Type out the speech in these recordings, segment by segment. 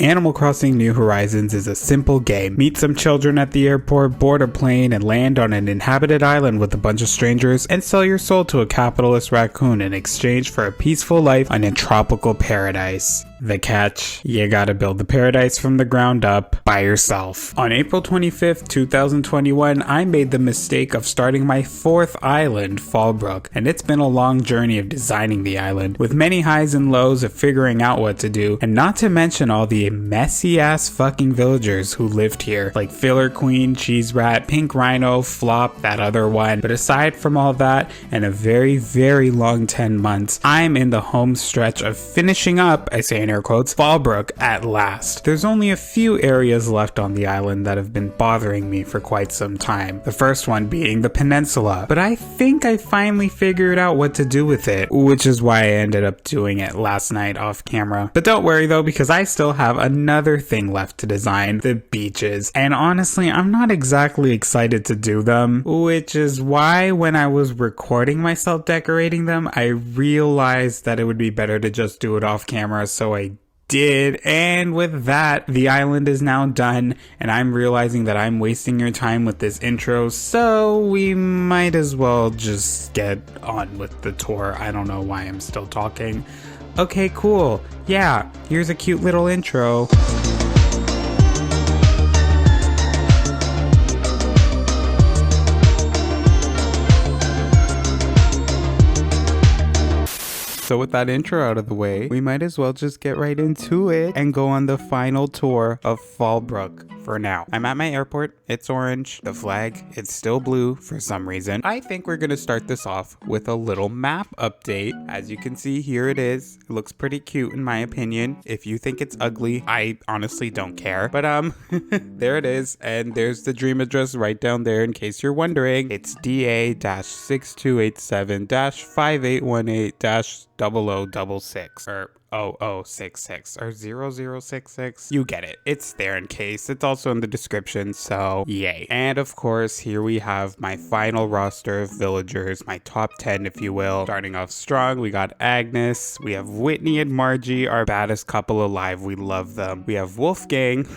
Animal Crossing New Horizons is a simple game. Meet some children at the airport, board a plane, and land on an inhabited island with a bunch of strangers, and sell your soul to a capitalist raccoon in exchange for a peaceful life on a tropical paradise. The catch: you gotta build the paradise from the ground up by yourself. On April 25th, 2021, I made the mistake of starting my fourth island, FALLBROOK, and it's been a long journey of designing the island, with many highs and lows of figuring out what to do, and not to mention all the messy ass fucking villagers who lived here, like Filler Queen, Cheese Rat, Pink Rhino, Flop, that other one. But aside from all that, and a very, very long 10 months, I'm in the home stretch of finishing up, I say in air quotes, FALLBROOK at last. There's only a few areas left on the island that have been bothering me for quite some time. The first one being the Peninsula, but I think I finally figured out what to do with it, which is why I ended up doing it last night off camera. But don't worry though, because I still have another thing left to design: the beaches. And honestly, I'm not exactly excited to do them, which is why when I was recording myself decorating them, I realized that it would be better to just do it off camera, so I did. And with that, the island is now done, and I'm realizing that I'm wasting your time with this intro, so we might as well just get on with the tour. I don't know why I'm still talking. Okay, cool. Yeah, here's a cute little intro. So with that intro out of the way, we might as well just get right into it and go on the final tour of FALLBROOK for now. I'm at my airport. It's orange. The flag, it's still blue for some reason. I think we're gonna start this off with a little map update. As you can see, here it is. It looks pretty cute in my opinion. If you think it's ugly, I honestly don't care. But there it is. And there's the dream address right down there in case you're wondering. It's DA-6287-5818- 0066 or 0066 or 0066. You get it. It's there in case. It's also in the description, so yay. And of course, here we have my final roster of villagers, my top 10 if you will. Starting off strong, we got Agnes, we have Whitney and Margie, our baddest couple alive. We love them. We have Wolfgang.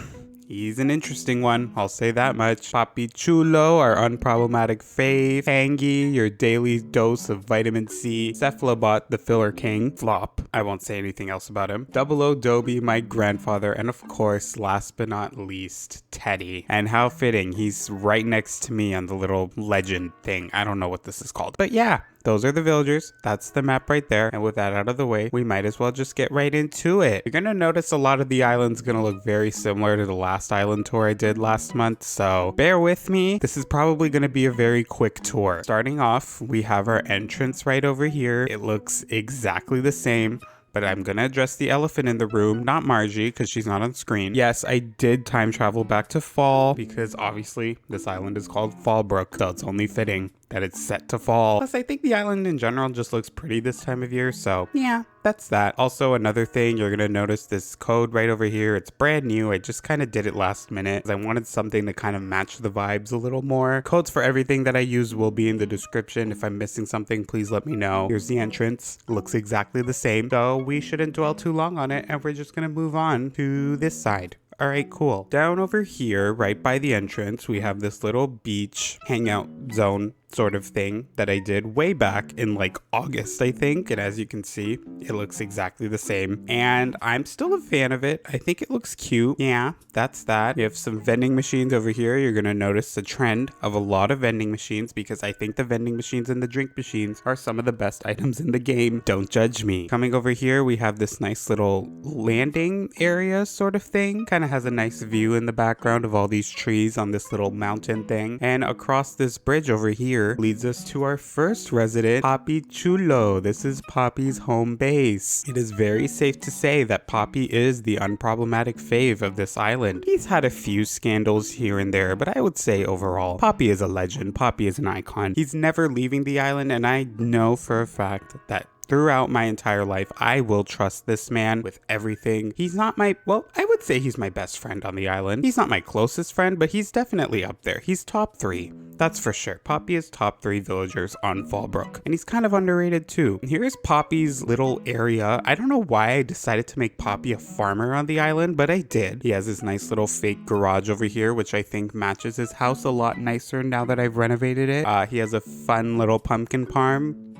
He's an interesting one, I'll say that much. Papi Chulo, our unproblematic fave. Hangy, your daily dose of vitamin C. Cephalobot, the filler king. Flop, I won't say anything else about him. Dobie, my grandfather. And of course, last but not least, Teddy. And how fitting, he's right next to me on the little legend thing. I don't know what this is called. But yeah, those are the villagers. That's the map right there. And with that out of the way, we might as well just get right into it. You're gonna notice a lot of the island's gonna look very similar to the last island tour I did last month, so bear with me. This is probably gonna be a very quick tour. Starting off, we have our entrance right over here. It looks exactly the same, but I'm gonna address the elephant in the room, not Margie, because she's not on screen. Yes, I did time travel back to fall, because obviously this island is called FALLBROOK, so it's only fitting that it's set to fall. Plus, I think the island in general just looks pretty this time of year, so yeah, that's that. Also, another thing, you're gonna notice this code right over here. It's brand new. I just kind of did it last minute, because I wanted something to kind of match the vibes a little more. Codes for everything that I use will be in the description. If I'm missing something, please let me know. Here's the entrance. Looks exactly the same, so we shouldn't dwell too long on it, and we're just gonna move on to this side. Alright, cool. Down over here, right by the entrance, we have this little beach hangout zone sort of thing that I did way back in like August, I think. And as you can see, it looks exactly the same. And I'm still a fan of it. I think it looks cute. Yeah, that's that. We have some vending machines over here. You're going to notice a trend of a lot of vending machines because I think the vending machines and the drink machines are some of the best items in the game. Don't judge me. Coming over here, we have this nice little landing area sort of thing. Kind of has a nice view in the background of all these trees on this little mountain thing. And across this bridge over here leads us to our first resident, Papi Chulo. This is Papi's home base. It is very safe to say that Papi is the unproblematic fave of this island. He's had a few scandals here and there, but I would say overall, Papi is a legend. Papi is an icon. He's never leaving the island, and I know for a fact that throughout my entire life, I will trust this man with everything. He's not my, well, I would say he's my best friend on the island. He's not my closest friend, but he's definitely up there. He's top 3. That's for sure. Papi is top 3 villagers on FALLBROOK, and he's kind of underrated too. Here's Papi's little area. I don't know why I decided to make Papi a farmer on the island, but I did. He has this nice little fake garage over here, which I think matches his house a lot nicer now that I've renovated it. He has a fun little pumpkin farm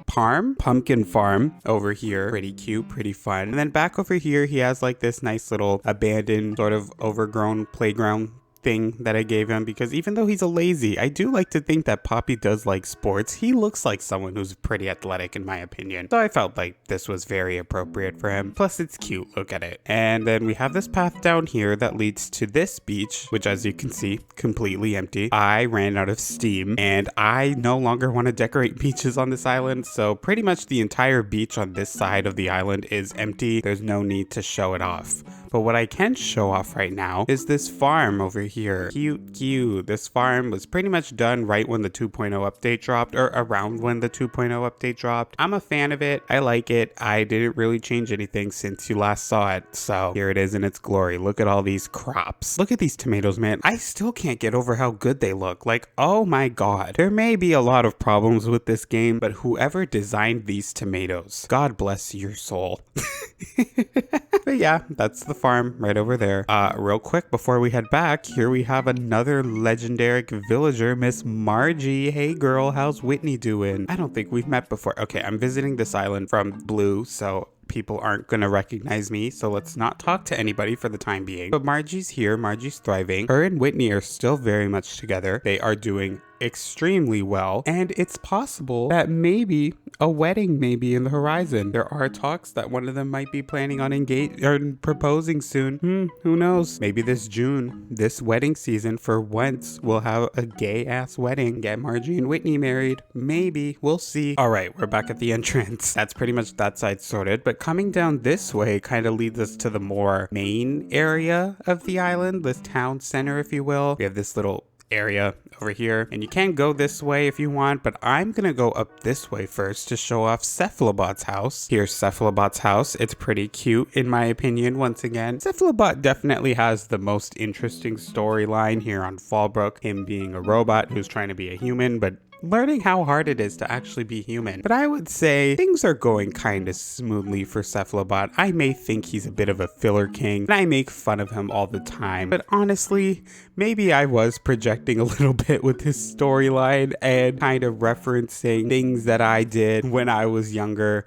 over here. Pretty cute, pretty fun. And then back over here, he has like this nice little abandoned sort of overgrown playground thing that I gave him, because even though he's a lazy, I do like to think that Papi does like sports. He looks like someone who's pretty athletic in my opinion, so I felt like this was very appropriate for him. Plus it's cute, look at it. And then we have this path down here that leads to this beach, which as you can see, completely empty. I ran out of steam and I no longer want to decorate beaches on this island, so pretty much the entire beach on this side of the island is empty. There's no need to show it off. But what I can show off right now is this farm over here. Cute. This farm was pretty much done right when the 2.0 update dropped, or around when the 2.0 update dropped. I'm a fan of it. I like it. I didn't really change anything since you last saw it. So here it is in its glory. Look at all these crops. Look at these tomatoes, man. I still can't get over how good they look. Like, oh my God. There may be a lot of problems with this game, but whoever designed these tomatoes, God bless your soul. But yeah, that's the farm right over there. Real quick before we head back, here we have another legendary villager, Miss Margie. Hey girl, how's Whitney doing? I don't think we've met before. Okay, I'm visiting this island from Blue, so people aren't gonna recognize me, so let's not talk to anybody for the time being. But Margie's here, Margie's thriving. Her and Whitney are still very much together. They are doing extremely well, and it's possible that maybe a wedding may be in the horizon. There are talks that one of them might be planning on proposing soon. Who knows? Maybe this June, this wedding season, for once, we'll have a gay ass wedding. Get Margie and Whitney married. Maybe. We'll see. All right, we're back at the entrance. That's pretty much that side sorted, but coming down this way kind of leads us to the more main area of the island, this town center, if you will. We have this little area over here, and you can go this way if you want, but I'm gonna go up this way first to show off Cephalobot's house. Here's Cephalobot's house. It's pretty cute in my opinion. Once again, Cephalobot definitely has the most interesting storyline here on FALLBROOK, him being a robot who's trying to be a human, but learning how hard it is to actually be human. But I would say things are going kind of smoothly for Cephalobot. I may think he's a bit of a filler king, and I make fun of him all the time, but honestly, maybe I was projecting a little bit with his storyline and kind of referencing things that I did when I was younger.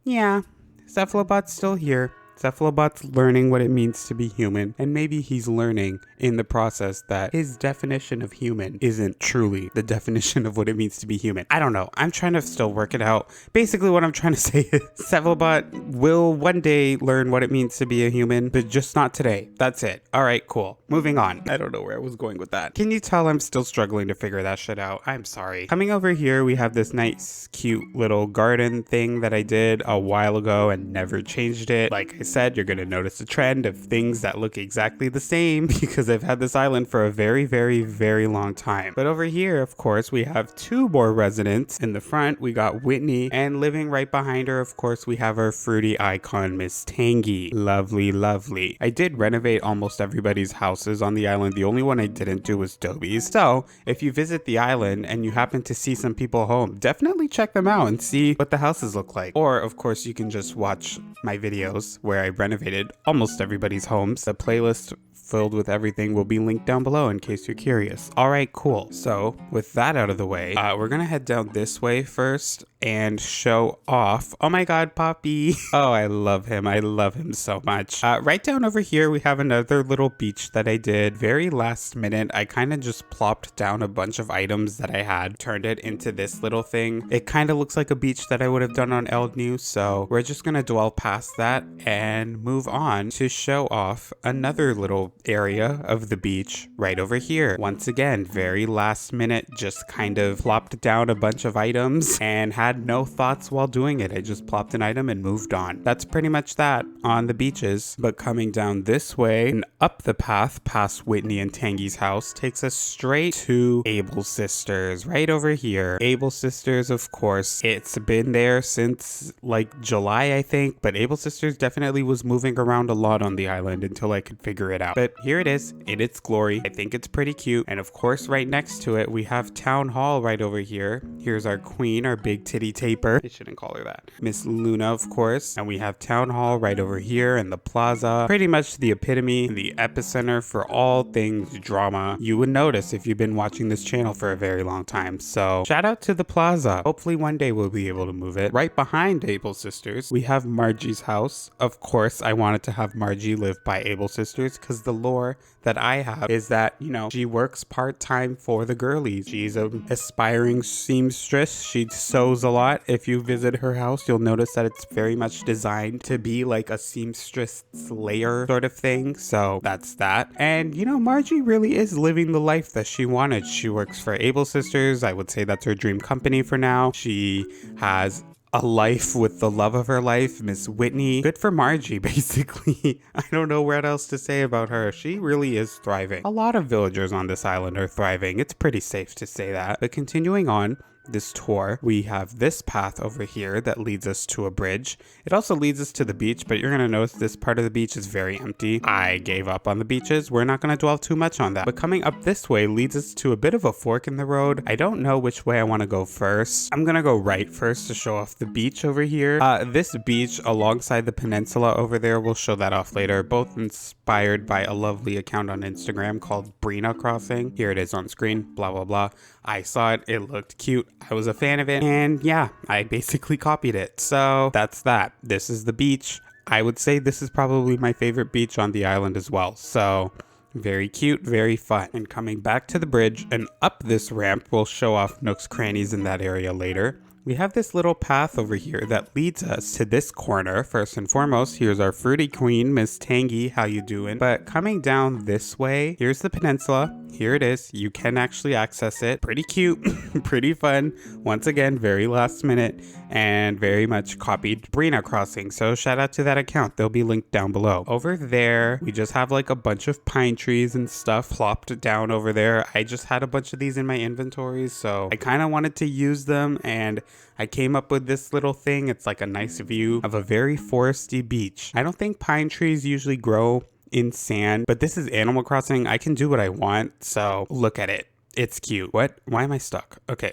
Yeah, Cephalobot's still here. Cephalobot's learning what it means to be human, and maybe he's learning in the process that his definition of human isn't truly the definition of what it means to be human. I don't know. I'm trying to still work it out. Basically, what I'm trying to say is Cephalobot will one day learn what it means to be a human, but just not today. That's it. All right, cool. Moving on. I don't know where I was going with that. Can you tell I'm still struggling to figure that shit out? I'm sorry. Coming over here, we have this nice, cute little garden thing that I did a while ago and never changed it. Like I said, you're gonna notice a trend of things that look exactly the same because I've had this island for a very, very, very long time. But over here, of course, we have 2 more residents. In the front, we got Whitney, and living right behind her, of course, we have our fruity icon, Miss Tangy. Lovely, lovely. I did renovate almost everybody's houses on the island. The only one I didn't do was Dobie's. So if you visit the island and you happen to see some people home, definitely check them out and see what the houses look like. Or of course, you can just watch my videos where I renovated almost everybody's homes. The playlist filled with everything will be linked down below in case you're curious. All right, cool. So with that out of the way, we're gonna head down this way first and show off. Oh my God, Papi. Oh, I love him. I love him so much. Right down over here, we have another little beach that I did very last minute. I kind of just plopped down a bunch of items that I had, turned it into this little thing. It kind of looks like a beach that I would have done on Eld New, so we're just gonna dwell past that and move on to show off another little area of the beach right over here. Once again, very last minute, just kind of plopped down a bunch of items and had had no thoughts while doing it. I just plopped an item and moved on. That's pretty much that on the beaches. But coming down this way and up the path past Whitney and Tangy's house takes us straight to Able Sisters right over here. Able Sisters, of course, it's been there since like July, I think, but Able Sisters definitely was moving around a lot on the island until I could figure it out. But here it is in its glory. I think it's pretty cute. And of course, right next to it, we have Town Hall right over here. Here's our queen, our big titty taper. I shouldn't call her that. Miss Luna, of course. And we have Town Hall right over here in the plaza. Pretty much the epitome and the epicenter for all things drama you would notice if you've been watching this channel for a very long time. So shout out to the plaza. Hopefully one day we'll be able to move it. Right behind Able Sisters, we have Margie's house. Of course, I wanted to have Margie live by Able Sisters because the lore that I have is that, you know, she works part-time for the girlies. She's an aspiring seamstress. She sews a lot. If you visit her house, you'll notice that it's very much designed to be like a seamstress slayer sort of thing. So that's that. And, you know, Margie really is living the life that she wanted. She works for Able Sisters. I would say that's her dream company for now. She has a life with the love of her life, Miss Whitney. Good for Margie, basically. I don't know what else to say about her. She really is thriving. A lot of villagers on this island are thriving. It's pretty safe to say that. But continuing on this tour, we have this path over here that leads us to a bridge. It also leads us to the beach, but you're gonna notice this part of the beach is very empty. I gave up on the beaches. We're not gonna dwell too much on that. But coming up this way leads us to a bit of a fork in the road. I don't know which way I want to go first. I'm gonna go right first to show off the beach over here. This beach alongside the peninsula over there, we'll show that off later. Both inspired by a lovely account on Instagram called Brina Crossing. Here it is on screen, blah, blah, blah. I saw it, it looked cute, I was a fan of it, and yeah, I basically copied it. So that's that. This is the beach. I would say this is probably my favorite beach on the island as well. So very cute, very fun. And coming back to the bridge and up this ramp, we'll show off nooks, crannies in that area later. We have this little path over here that leads us to this corner. First and foremost, here's our fruity queen, Miss Tangy. How you doing? But coming down this way, here's the peninsula. Here it is. You can actually access it. Pretty cute, pretty fun. Once again, very last minute and very much copied Brina Crossing. So shout out to that account. They'll be linked down below. Over there, we just have like a bunch of pine trees and stuff plopped down over there. I just had a bunch of these in my inventory, so I kind of wanted to use them, and I came up with this little thing. It's like a nice view of a very foresty beach. I don't think pine trees usually grow in sand, but this is Animal Crossing. I can do what I want, so look at it. It's cute. What? Why am I stuck? Okay.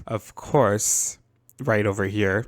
Of course, right over here,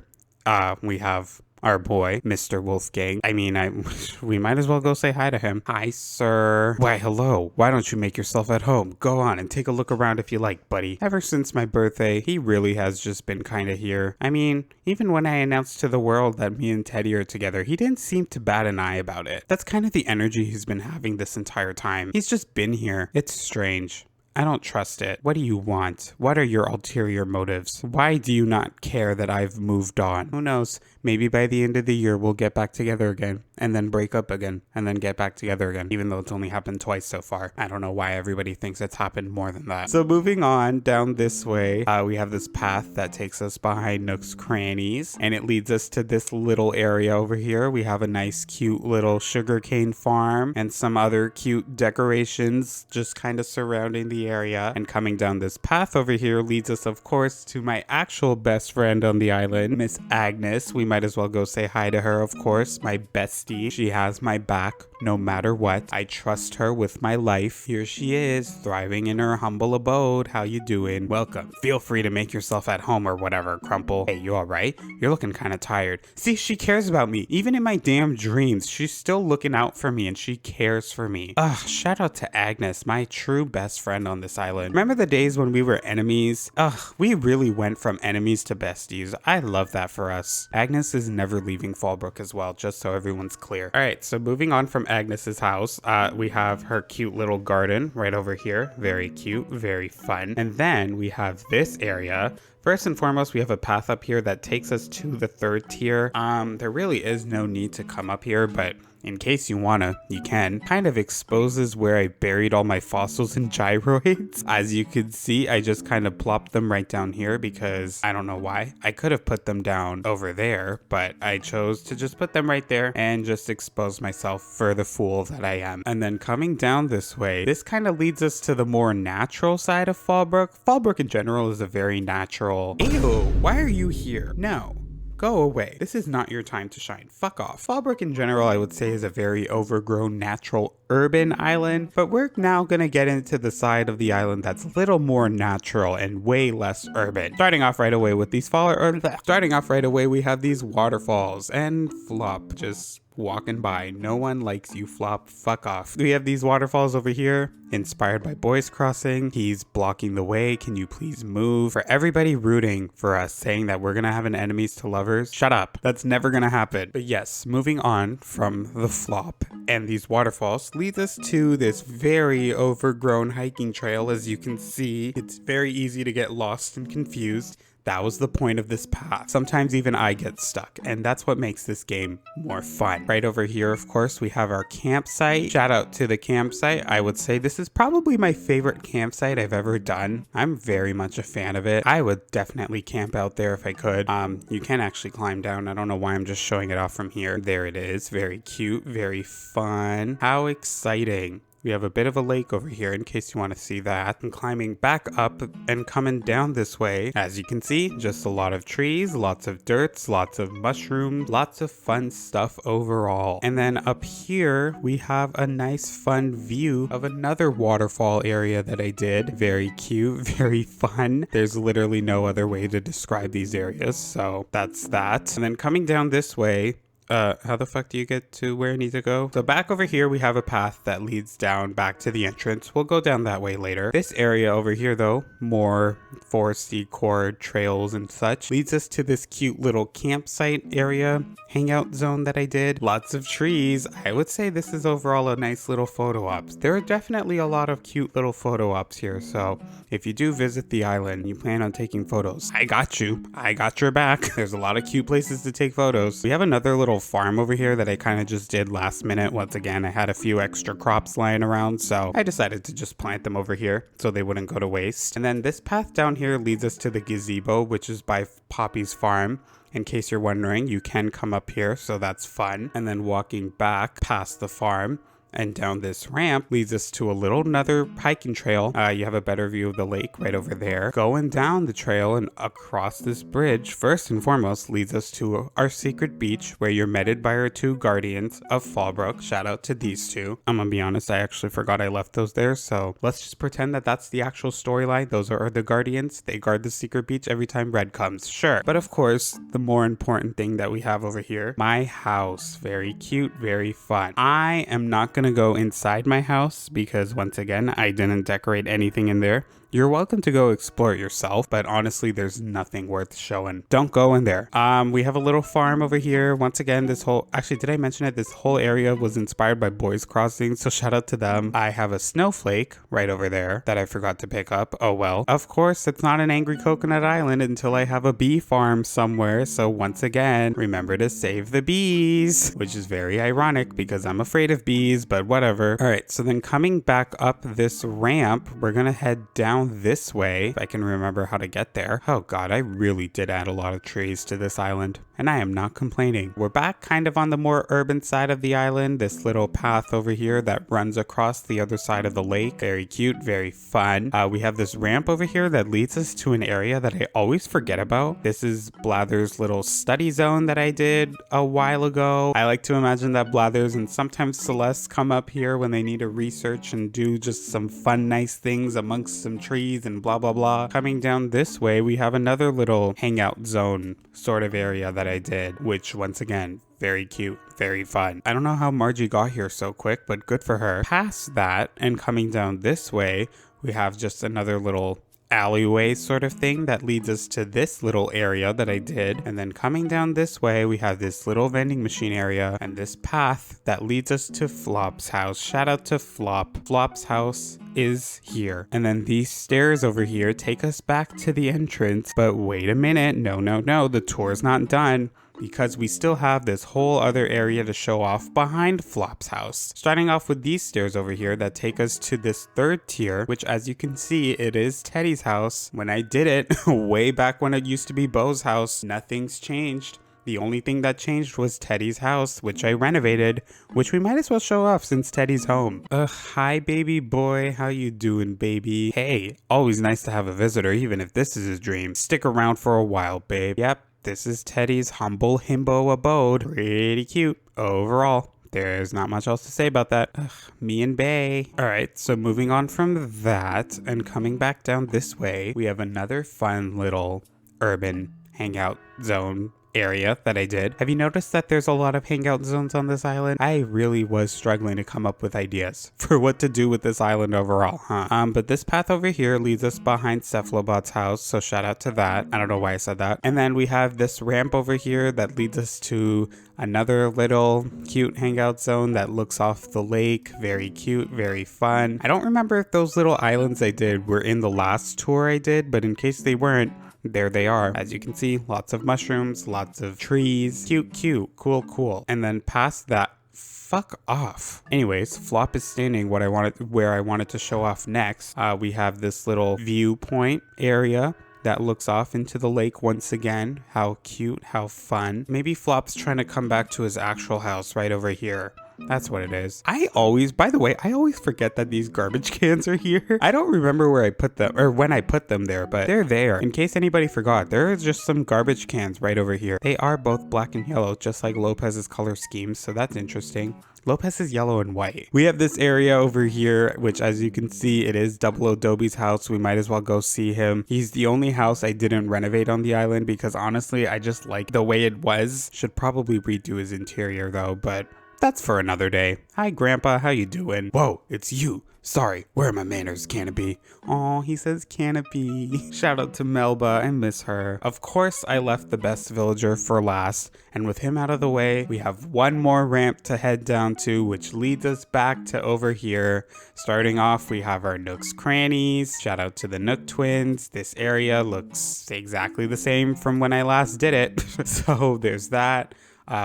we have our boy, Mr. Wolfgang. I mean, we might as well go say hi to him. Hi, sir. Why, hello. Why don't you make yourself at home? Go on and take a look around if you like, buddy. Ever since my birthday, he really has just been kind of here. I mean, even when I announced to the world that me and Teddy are together, he didn't seem to bat an eye about it. That's kind of the energy he's been having this entire time. He's just been here. It's strange. I don't trust it. What do you want? What are your ulterior motives? Why do you not care that I've moved on? Who knows? Maybe by the end of the year, we'll get back together again, and then break up again, and then get back together again, even though it's only happened twice so far. I don't know why everybody thinks it's happened more than that. So moving on down this way, we have this path that takes us behind Nook's Crannies, and it leads us to this little area over here. We have a nice, cute little sugarcane farm, and some other cute decorations just kind of surrounding the area. And coming down this path over here leads us, of course, to my actual best friend on the island, Miss Agnes. We might as well go say hi to her, of course, my bestie. She has my back no matter what. I trust her with my life. Here she is, thriving in her humble abode. How you doing? Welcome. Feel free to make yourself at home or whatever, Crumple. Hey, you alright? You're looking kind of tired. See, she cares about me. Even in my damn dreams, she's still looking out for me and she cares for me. Ugh, shout out to Agnes, my true best friend on this island. Remember the days when we were enemies? Ugh, we really went from enemies to besties. I love that for us. Agnes is never leaving FALLBROOK as well, just so everyone's clear. Alright, so moving on from Agnes's house, we have her cute little garden right over here. Very cute, very fun. And then we have this area. First and foremost, we have a path up here that takes us to the third tier. There really is no need to come up here, but in case you wanna, you can. Kind of exposes where I buried all my fossils and gyroids. As you can see, I just kind of plopped them right down here because I don't know why. I could have put them down over there, but I chose to just put them right there and just expose myself for the fool that I am. And then coming down this way, this kind of leads us to the more natural side of FALLBROOK. FALLBROOK in general is a very natural... Ew, why are you here? No. Go away. This is not your time to shine. Fuck off. FALLBROOK in general, I would say, is a very overgrown, natural, urban island, but we're now gonna get into the side of the island that's a little more natural and way less urban. Starting off right away with these we have these waterfalls, and flop, just walking by. No one likes you, flop. Fuck off. We have these waterfalls over here, inspired by Boys Crossing. He's blocking the way. Can you please move? For everybody rooting for us, saying that we're gonna have an enemies to lovers, shut up. That's never gonna happen. But yes, moving on from the flop and these waterfalls leads us to this very overgrown hiking trail. As you can see, it's very easy to get lost and confused. That was the point of this path. Sometimes even I get stuck, and that's what makes this game more fun. Right over here, of course, we have our campsite. Shout out to the campsite. I would say this is probably my favorite campsite I've ever done. I'm very much a fan of it. I would definitely camp out there if I could. You can actually climb down. I don't know why I'm just showing it off from here. There it is. Very cute, very fun. How exciting. We have a bit of a lake over here in case you want to see that. And climbing back up and coming down this way, as you can see, just a lot of trees, lots of dirts, lots of mushrooms, lots of fun stuff overall. And then up here, we have a nice fun view of another waterfall area that I did. Very cute, very fun. There's literally no other way to describe these areas, so that's that. And then coming down this way, how the fuck do you get to where I need to go? So back over here, we have a path that leads down back to the entrance. We'll go down that way later. This area over here, though, more foresty cord trails and such, leads us to this cute little campsite area, hangout zone that I did. Lots of trees. I would say this is overall a nice little photo ops. There are definitely a lot of cute little photo ops here. So if you do visit the island, you plan on taking photos, I got you. I got your back. There's a lot of cute places to take photos. We have another little farm over here that I kind of just did last minute. Once again, I had a few extra crops lying around, so I decided to just plant them over here so they wouldn't go to waste. And then this path down here leads us to the gazebo, which is by Papi's farm. In case you're wondering, you can come up here, so that's fun. And then walking back past the farm and down this ramp leads us to another hiking trail. You have a better view of the lake right over there. Going down the trail and across this bridge, first and foremost, leads us to our secret beach where you're meted by our two guardians of FALLBROOK. Shout out to these two. I'm gonna be honest, I actually forgot I left those there, so let's just pretend that that's the actual storyline. Those are the guardians. They guard the secret beach every time red comes. Sure. But of course, the more important thing that we have over here, my house. Very cute, very fun. I am not gonna go inside my house because once again I didn't decorate anything in there. You're welcome to go explore it yourself, but honestly, there's nothing worth showing. Don't go in there. We have a little farm over here. Once again, actually, did I mention it? This whole area was inspired by Boys Crossing, so shout out to them. I have a snowflake right over there that I forgot to pick up. Oh well. Of course, it's not an angry coconut island until I have a bee farm somewhere, so once again, remember to save the bees, which is very ironic because I'm afraid of bees, but whatever. All right, so then coming back up this ramp, we're gonna head down this way, if I can remember how to get there. Oh god, I really did add a lot of trees to this island, and I am not complaining. We're back kind of on the more urban side of the island. This little path over here that runs across the other side of the lake. Very cute, very fun. We have this ramp over here that leads us to an area that I always forget about. This is Blather's little study zone that I did a while ago. I like to imagine that Blathers and sometimes Celeste come up here when they need to research and do just some fun, nice things amongst some trees and blah blah blah. Coming down this way, we have another little hangout zone sort of area that I did, which once again, very cute, very fun. I don't know how Margie got here so quick, but good for her. Past that and coming down this way, we have just another little alleyway sort of thing that leads us to this little area that I did. And then coming down this way, we have this little vending machine area and this path that leads us to Flop's house. Shout out to Flop. Flop's house is here. And then these stairs over here take us back to the entrance. But wait a minute. No, the tour's not done. because we still have this whole other area to show off behind Flop's house. Starting off with these stairs over here that take us to this third tier, which as you can see, it is Teddy's house. When I did it way back when it used to be Bo's house, nothing's changed. The only thing that changed was Teddy's house, which I renovated, which we might as well show off since Teddy's home. Hi baby boy, how you doing baby? Hey, always nice to have a visitor even if this is his dream. Stick around for a while babe. Yep, this is Teddy's humble himbo abode. Pretty cute overall. There's not much else to say about that. Me and Bae. Alright, so moving on from that and coming back down this way, we have another fun little urban hangout zone area that I did. Have you noticed that there's a lot of hangout zones on this island? I really was struggling to come up with ideas for what to do with this island overall, huh? But this path over here leads us behind Cephalobot's house, so shout out to that. I don't know why I said that. And then we have this ramp over here that leads us to another little cute hangout zone that looks off the lake. Very cute, very fun. I don't remember if those little islands I did were in the last tour I did, but in case they weren't, there they are. As you can see, lots of mushrooms, lots of trees. Cute, cute, cool, cool. And then past that, fuck off. Anyways, Flop is standing where I wanted to show off next. We have this little viewpoint area that looks off into the lake once again. How cute, how fun. Maybe Flop's trying to come back to his actual house right over here. That's what it is. By the way, I always forget that these garbage cans are here. I don't remember where I put them or when I put them there, but they're there. In case anybody forgot, there are just some garbage cans right over here. They are both black and yellow, just like Lopez's color scheme, so that's interesting. Lopez is yellow and white. We have this area over here, which as you can see, it is Dobie's house. We might as well go see him. He's the only house I didn't renovate on the island because honestly, I just like the way it was. Should probably redo his interior though, but that's for another day. Hi, Grandpa. How you doing? Whoa, it's you. Sorry, where are my manners, Canopy? Aw, he says Canopy. Shout out to Melba. I miss her. Of course, I left the best villager for last. And with him out of the way, we have one more ramp to head down to, which leads us back to over here. Starting off, we have our Nook's Crannies. Shout out to the Nook twins. This area looks exactly the same from when I last did it. So there's that.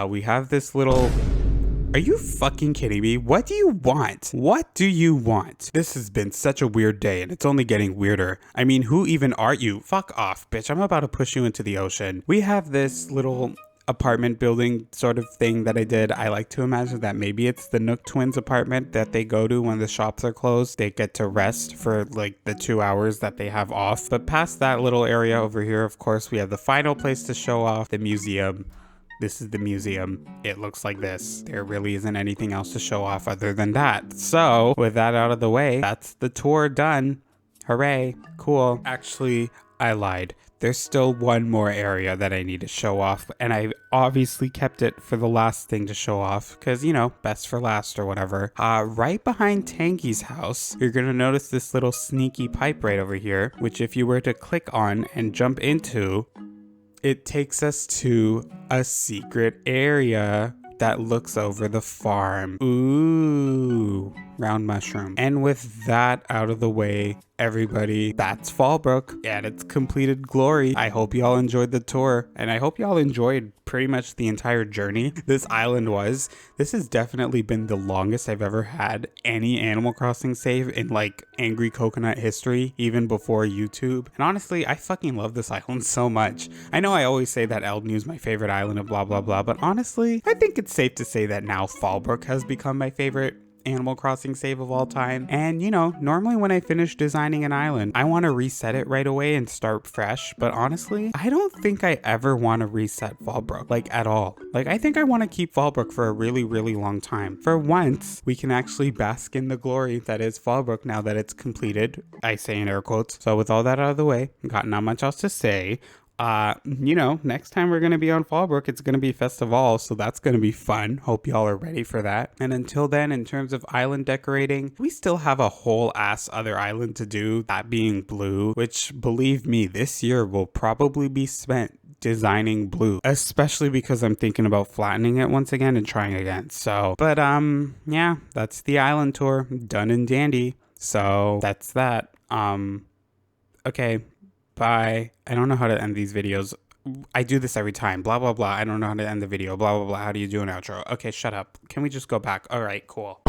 We have this little... Are you fucking kidding me? What do you want? What do you want? This has been such a weird day and it's only getting weirder. I mean, who even are you? Fuck off, bitch. I'm about to push you into the ocean. We have this little apartment building sort of thing that I did. I like to imagine that maybe it's the Nook twins apartment that they go to when the shops are closed. They get to rest for like the 2 hours that they have off. But past that little area over here, of course, we have the final place to show off, the museum. This is the museum. It looks like this. There really isn't anything else to show off other than that. So with that out of the way, that's the tour done. Hooray. Cool. Actually, I lied. There's still one more area that I need to show off, and I obviously kept it for the last thing to show off because, you know, best for last or whatever. Right behind Tanky's house, you're gonna notice this little sneaky pipe right over here, which if you were to click on and jump into, it takes us to a secret area that looks over the farm. Ooh, round mushroom. And with that out of the way, everybody, that's FALLBROOK at its completed glory. I hope y'all enjoyed the tour, and I hope y'all enjoyed pretty much the entire journey this island was. This has definitely been the longest I've ever had any Animal Crossing save in like Angry Coconut history, even before YouTube. And honestly, I fucking love this island so much. I know I always say that Eldnew is my favorite island and blah blah blah, but honestly, I think it's safe to say that now FALLBROOK has become my favorite Animal Crossing save of all time. And you know, normally when I finish designing an island, I want to reset it right away and start fresh, but honestly, I don't think I ever want to reset FALLBROOK, like at all. Like I think I want to keep FALLBROOK for a really long time. For once, we can actually bask in the glory that is FALLBROOK now that it's completed. I say in air quotes. So with all that out of the way, got not much else to say. You know, next time we're gonna be on FALLBROOK, it's gonna be Festival, so that's gonna be fun. Hope y'all are ready for that. And until then, in terms of island decorating, we still have a whole ass other island to do, that being Blue, which believe me, this year will probably be spent designing Blue, especially because I'm thinking about flattening it once again and trying again. So, but yeah, that's the island tour, done and dandy. So that's that. Okay. Bye. I don't know how to end these videos I do this every time. Blah, blah, blah. I don't know how to end the video. Blah, blah, blah. How do you do an outro? Okay, shut up. Can we just go back? All right, cool.